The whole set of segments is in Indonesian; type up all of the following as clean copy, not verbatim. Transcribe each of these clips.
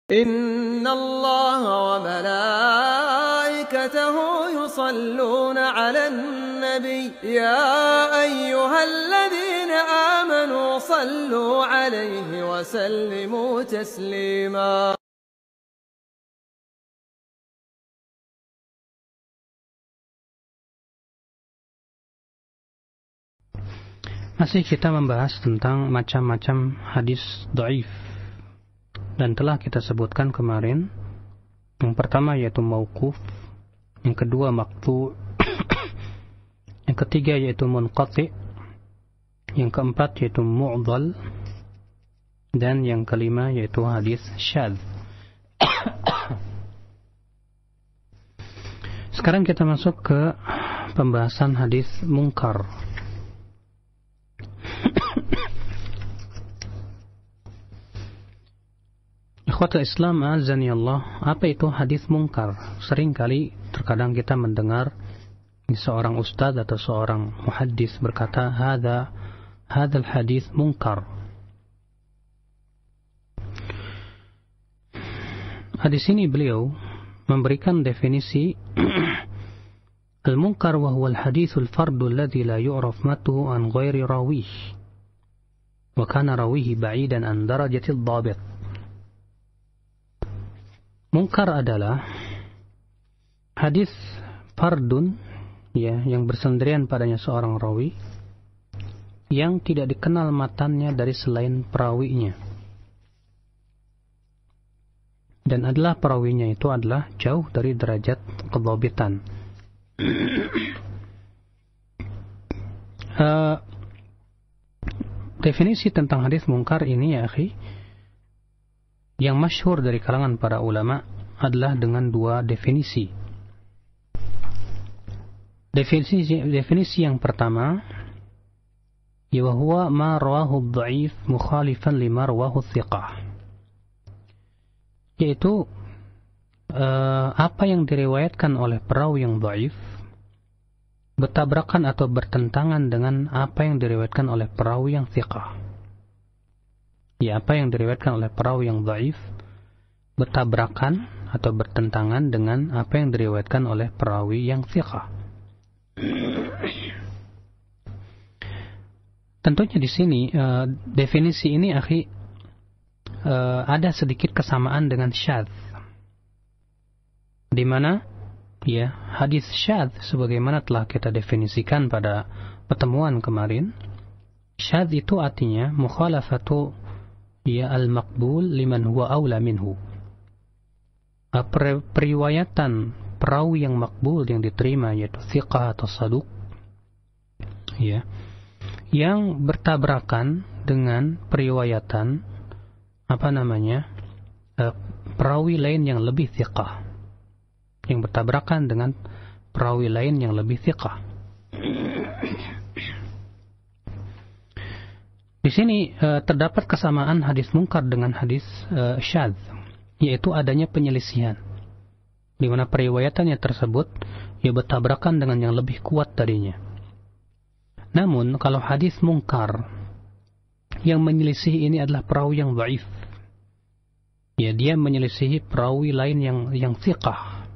إن الله وملائكته يصلون على النبي يا أيها الذين آمنوا صلوا عليه وسلموا تسليما. Masih kita membahas tentang macam-macam hadis dhaif. Dan telah kita sebutkan kemarin, yang pertama yaitu mauquf, yang kedua maqtu', yang ketiga yaitu munqati', yang keempat yaitu mu'dhal, dan yang kelima yaitu hadis syadz. Sekarang kita masuk ke pembahasan hadis munkar. Ikhwatul Islam azani Allah, apa itu hadis munkar? Seringkali terkadang kita mendengar seorang ustaz atau seorang muhaddis berkata hadzal hadis munkar. Hadis ini beliau memberikan definisi al-munkar wa huwa al-haditsul fardu alladhi la yu'raf matuhu an ghairi rawih wa kana rawihi ba'idan an darajatil dhabit. Munkar adalah hadis fardun, ya, yang bersendirian padanya seorang rawi yang tidak dikenal matannya dari selain perawinya, dan adalah perawinya itu adalah jauh dari derajat kedhabitan. Definisi tentang hadis munkar ini, ya akhi, yang masyhur dari kalangan para ulama adalah dengan dua definisi. Definisi yang pertama, wa huwa ma rawahu ad-dha'if mukhalifan lima rawahu thiqah, yaitu apa yang diriwayatkan oleh perawi yang dhaif bertabrakan atau bertentangan dengan apa yang diriwayatkan oleh perawi yang thiqah. Ya, apa yang diriwayatkan oleh perawi yang dhaif bertabrakan atau bertentangan dengan apa yang diriwayatkan oleh perawi yang thiqah. Tentunya di sini definisi ini, akhi, ada sedikit kesamaan dengan syadz, di mana ya hadis syadz sebagaimana telah kita definisikan pada pertemuan kemarin, syadz itu artinya mukhalafatu ya al-maqbul liman huwa aula minhu. Periwayatan perawi yang makbul yang diterima yaitu thiqah atau saduq, ya, yang bertabrakan dengan periwayatan perawi lain yang lebih thiqah, yang bertabrakan dengan perawi lain yang lebih thiqah. Di sini terdapat kesamaan hadis munkar dengan hadis syadz, yaitu adanya penyelisihan, di mana periwayatannya tersebut ia bertabrakan dengan yang lebih kuat darinya. Namun kalau hadis munkar yang menyelisih ini adalah perawi yang dhaif, ya, dia menyelisihi perawi lain yang thiqah.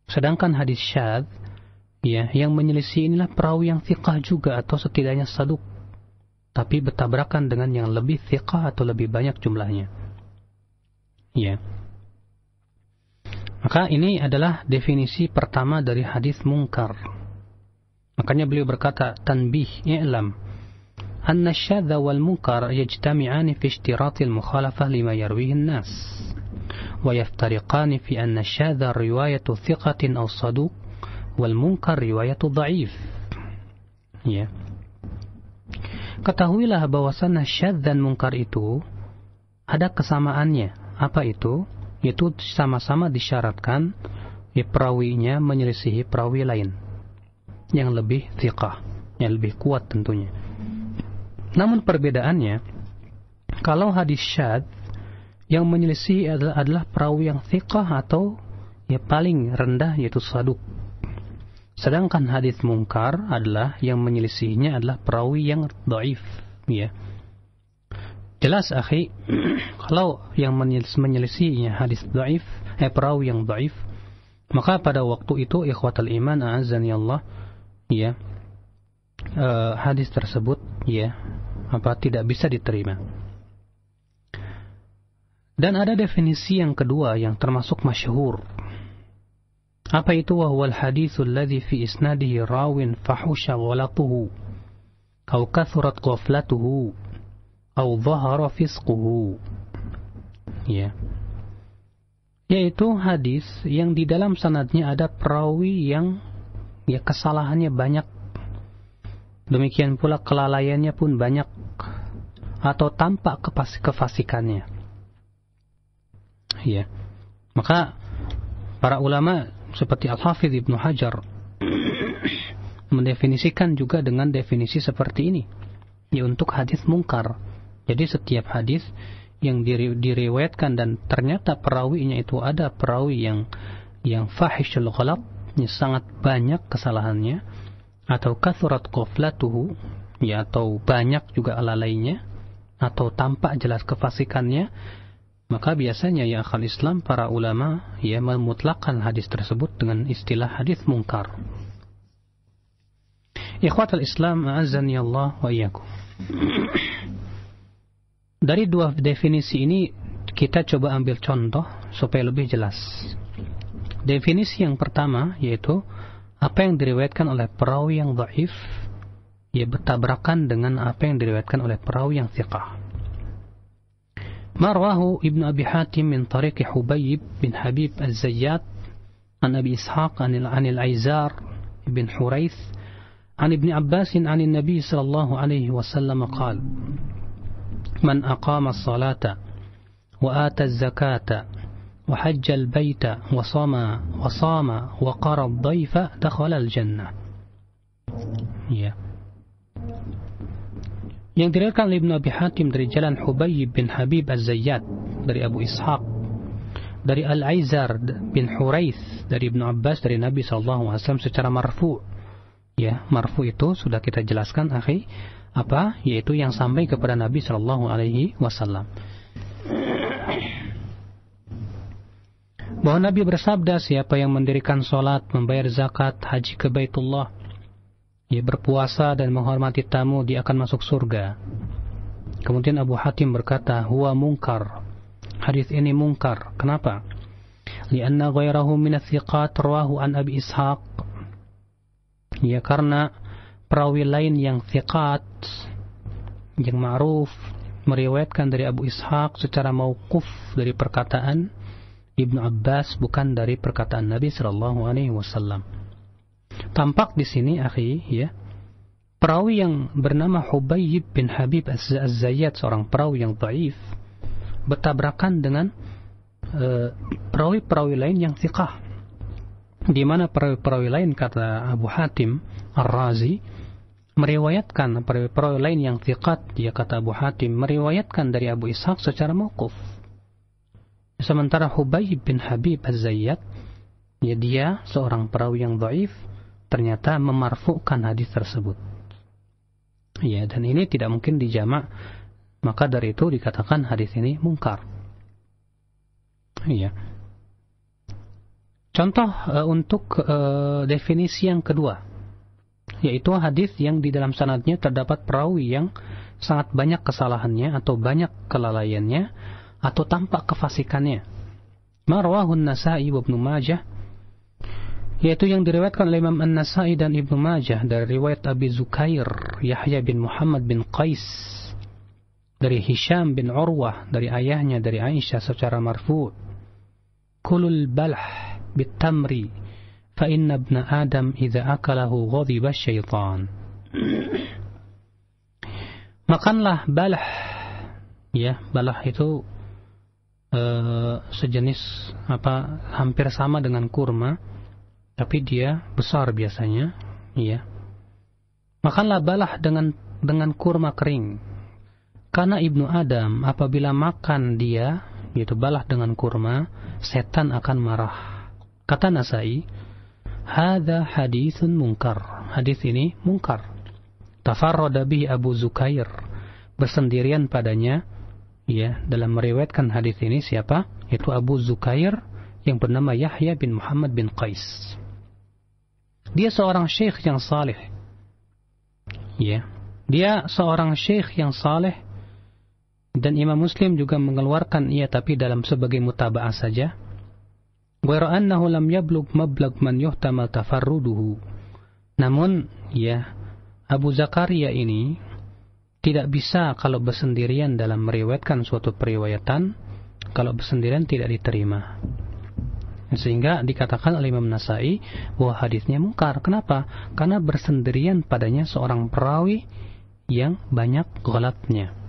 Sedangkan hadis syadz, ya, yang menyelisih inilah perawi yang thiqah juga atau setidaknya saduq, tapi bertabrakan dengan yang lebih thiqah atau lebih banyak jumlahnya. Ya. Maka ini adalah definisi pertama dari hadis munkar. Makanya beliau berkata, tanbih, i'lam anna syadza wal munkar yajtami'ani fi ishtiratil mukhalafah lima yarwihi an-nas wa yaftariqani fi anna syadza riwayatu thiqatin aw saduq wal munkar riwayatu dha'if. Ya. Ketahuilah bahwasannya syadz dan munkar itu ada kesamaannya. Apa itu? Yaitu sama-sama disyaratkan ya, perawinya menyelisihi perawi lain yang lebih thiqah, yang lebih kuat tentunya. Namun perbedaannya, kalau hadis syadz yang menyelisihi adalah perawi yang thiqah atau ya paling rendah yaitu saduq. Sedangkan hadis munkar adalah yang menyelisihinya adalah perawi yang dhaif, ya. Jelas akhi, kalau yang menyelisihinya hadis dhaif, perawi yang dhaif, maka pada waktu itu ikhwatal iman a'azzani Allah, ya, hadis tersebut ya tidak bisa diterima. Dan ada definisi yang kedua yang termasuk masyhur. Apa itu? Wa huwal haditsul ladzi fi isnadihi rawin fahusha ghalatuhu aw kathurat ghaflatuhu aw dhahara fisquhu. Ya. Yaitu hadis yang di dalam sanadnya ada perawi yang ya kesalahannya banyak. Demikian pula kelalaiannya pun banyak atau tampak kefasikannya. Ya. Maka para ulama seperti Al-Hafidz Ibnu Hajar mendefinisikan juga dengan definisi seperti ini, ya, untuk hadis mungkar. Jadi setiap hadis yang diriwayatkan dan ternyata perawinya itu ada perawi yang fahishul ghalat, yang sangat banyak kesalahannya, atau kathurat ghaflatuhu, ya, atau banyak juga lalainya, atau tampak jelas kefasikannya, maka biasanya ya akhal Islam, para ulama ya memutlakkan hadis tersebut dengan istilah hadis mungkar. Ikhwatul Islam a'azzani Allah wa iyyakum. Dari dua definisi ini kita coba ambil contoh supaya lebih jelas. Definisi yang pertama yaitu apa yang diriwayatkan oleh perawi yang dhaif ya bertabrakan dengan apa yang diriwayatkan oleh perawi yang thiqah. Marwahu Ibnu Abi Hatim min tariq Hubayb bin Habib Az-Zayyat an Abi Ishaq an Al-Aizar bin Huraith an Ibn Abbas an Nabi sallallahu alaihi wasallam qala man aqama as-salata wa ata az-zakata wa hajja al-baita wa sama wa qara ad-dayfa dakhala al-jannah. Ya. Yang diriwayatkan oleh Ibnu Abi Hatim dari jalan Hubayb bin Habib Az-Zayyat dari Abu Ishaq dari Al-Aizar bin Huraith dari Ibnu Abbas dari Nabi SAW secara marfu. Ya, marfu itu sudah kita jelaskan akhi, apa? Yaitu yang sampai kepada Nabi SAW. Bahwa Nabi bersabda, siapa yang mendirikan salat, membayar zakat, haji ke Baitullah, ia berpuasa dan menghormati tamu, dia akan masuk surga. Kemudian Abu Hatim berkata, huwa munkar. Hadis ini munkar. Kenapa? Lianna ghairahu min ats-thiqat rawahu an Abi Ishaq. Ya, karena perawi lain yang thiqat, yang ma'ruf, meriwayatkan dari Abu Ishaq secara mauquf dari perkataan Ibnu Abbas, bukan dari perkataan Nabi sallallahu alaihi wasallam. Tampak di sini akhi, ya, perawi yang bernama Hubayb bin Habib Az-Zayyat, seorang perawi yang dhaif, bertabrakan dengan perawi-perawi lain yang thiqah, di mana perawi lain, kata Abu Hatim Ar-Razi, meriwayatkan perawi lain yang thiqat, dia kata Abu Hatim meriwayatkan dari Abu Ishaq secara mauquf. Sementara Hubayb bin Habib Az-Zayyat, ya, dia seorang perawi yang dhaif, ternyata memarfu'kan hadis tersebut. Ya, dan ini tidak mungkin dijamak, maka dari itu dikatakan hadis ini mungkar. Ya. Contoh untuk definisi yang kedua, yaitu hadis yang di dalam sanadnya terdapat perawi yang sangat banyak kesalahannya atau banyak kelalaiannya atau tampak kefasikannya. Marwahu An-Nasa'i wa Ibnu Majah, yaitu yang diriwayatkan oleh Imam An-Nasa'i dan Ibnu Majah dari riwayat Abi Zukair Yahya bin Muhammad bin Qais dari Hisham bin Urwah dari ayahnya dari Aisyah secara marfu', kulul balah bitamri fa inna ibna Adam idza akalahu ghadiba syaitan. Makanlah balah, ya, balah itu sejenis apa, hampir sama dengan kurma, tapi dia besar biasanya, ya. Makanlah balah dengan kurma kering, karena Ibnu Adam apabila makan dia, yaitu balah dengan kurma, setan akan marah. Kata Nasai, hadza haditsun munkar. Hadis ini munkar. Tafarrada bihi Abu Zukair, bersendirian padanya ya dalam meriwayatkan hadis ini siapa? Yaitu Abu Zukair yang bernama Yahya bin Muhammad bin Qais. Dia seorang syekh yang saleh. Ya, dia seorang syekh yang saleh, dan Imam Muslim juga mengeluarkan ia tapi dalam sebagai mutaba'ah saja. Wa annahu lam yablugh mablag man yuhtamal tafarruduhu. Namun ya Abu Zakaria ini tidak bisa kalau bersendirian dalam meriwayatkan suatu periwayatan, kalau bersendirian tidak diterima. Sehingga dikatakan oleh Imam Nasai bahwa hadisnya mungkar. Kenapa? Karena bersendirian padanya seorang perawi yang banyak ghalatnya.